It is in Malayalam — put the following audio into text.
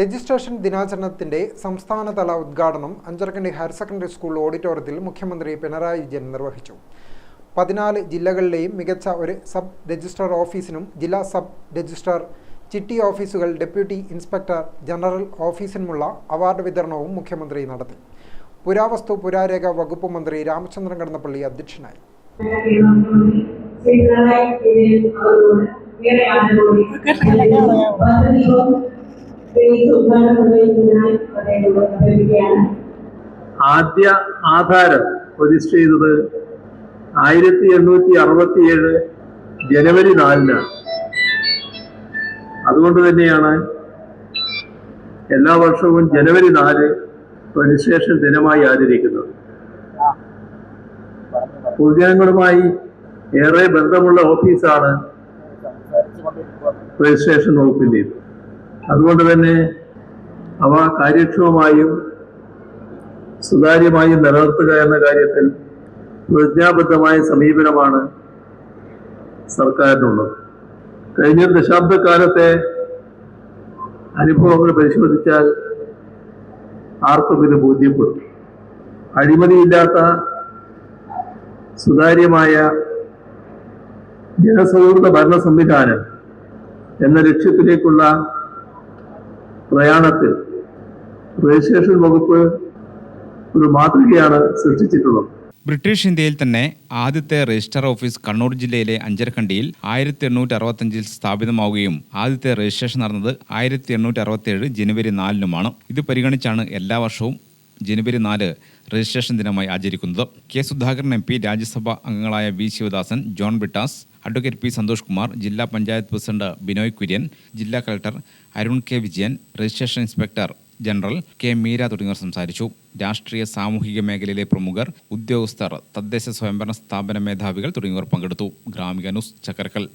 രജിസ്ട്രേഷൻ ദിനാചരണത്തിന്റെ സംസ്ഥാനതല ഉദ്ഘാടനം അഞ്ചരക്കണ്ടി ഹയർ സെക്കൻഡറി സ്കൂൾ ഓഡിറ്റോറിയത്തിൽ മുഖ്യമന്ത്രി പിണറായി വിജയൻ നിർവഹിച്ചു. 14 ജില്ലകളിലെയും മികച്ച ഒരു സബ് രജിസ്ട്രാർ ഓഫീസിനും ജില്ലാ സബ് രജിസ്ട്രാർ ചിട്ടി ഓഫീസുകൾ ഡെപ്യൂട്ടി ഇൻസ്പെക്ടർ ജനറൽ ഓഫീസിനുമുള്ള അവാർഡ് വിതരണവും മുഖ്യമന്ത്രി നടത്തി. പുരാവസ്തു പുരാരേഖ വകുപ്പ് മന്ത്രി രാമചന്ദ്രൻ കടന്നപ്പള്ളി അധ്യക്ഷനായി. ആദ്യ ആധാരം രജിസ്റ്റർ ചെയ്തത് 1867 ജനുവരി 4-നാണ്. അതുകൊണ്ട് തന്നെയാണ് എല്ലാ വർഷവും ജനുവരി 4 രജിസ്ട്രേഷൻ ദിനമായി ആചരിക്കുന്നത്. പൊതുജനങ്ങളുമായി ഏറെ ബന്ധമുള്ള ഓഫീസാണ് രജിസ്ട്രേഷൻ വകുപ്പിൻ്റേത്. അതുകൊണ്ട് തന്നെ അവ കാര്യക്ഷമമായും സുതാര്യമായും നിലനിർത്തുക എന്ന കാര്യത്തിൽ പ്രതിജ്ഞാബദ്ധമായ സമീപനമാണ് സർക്കാരിനുള്ളത്. കഴിഞ്ഞ ദശാബ്ദക്കാലത്തെ അനുഭവങ്ങൾ പരിശോധിച്ചാൽ ആർക്കും ഇത് ബോധ്യപ്പെടും. അഴിമതിയില്ലാത്ത സുതാര്യമായ ജനസൗഹൃദ ഭരണ സംവിധാനം എന്ന ലക്ഷ്യത്തിലേക്കുള്ള പ്രയാണത്തിൽ രജിസ്ട്രേഷൻ വകുപ്പ് ഒരു മാതൃകയാണ് സൃഷ്ടിച്ചിട്ടുള്ളത്. ബ്രിട്ടീഷ് ഇന്ത്യയിൽ തന്നെ ആദ്യത്തെ രജിസ്റ്റർ ഓഫീസ് കണ്ണൂർ ജില്ലയിലെ അഞ്ചരക്കണ്ടിയിൽ 1865 സ്ഥാപിതമാവുകയും ആദ്യത്തെ രജിസ്ട്രേഷൻ നടന്നത് 1867 ജനുവരി 4-നുമാണ്. ഇത് പരിഗണിച്ചാണ് എല്ലാ വർഷവും ജനുവരി 4 രജിസ്ട്രേഷൻ ദിനമായി ആചരിക്കുന്നത്. കെ സുധാകരൻ MP, രാജ്യസഭാ അംഗങ്ങളായ V Sivadasan, John Brittas, advocate P Santhosh Kumar, ജില്ലാ പഞ്ചായത്ത് പ്രസിഡന്റ് ബിനോയ് കുര്യൻ, ജില്ലാ collector Arun K Vijayan, registration inspector general K Meera തുടങ്ങിയവർ സംസാരിച്ചു. രാഷ്ട്രീയ സാമൂഹിക മേഖലയിലെ പ്രമുഖർ, ഉദ്യോഗസ്ഥർ, തദ്ദേശ സ്വയംഭരണ സ്ഥാപന മേധാവികൾ തുടങ്ങിയവർ പങ്കെടുത്തു. ഗ്രാമിക ന്യൂസ്, ചക്കരക്കൽ.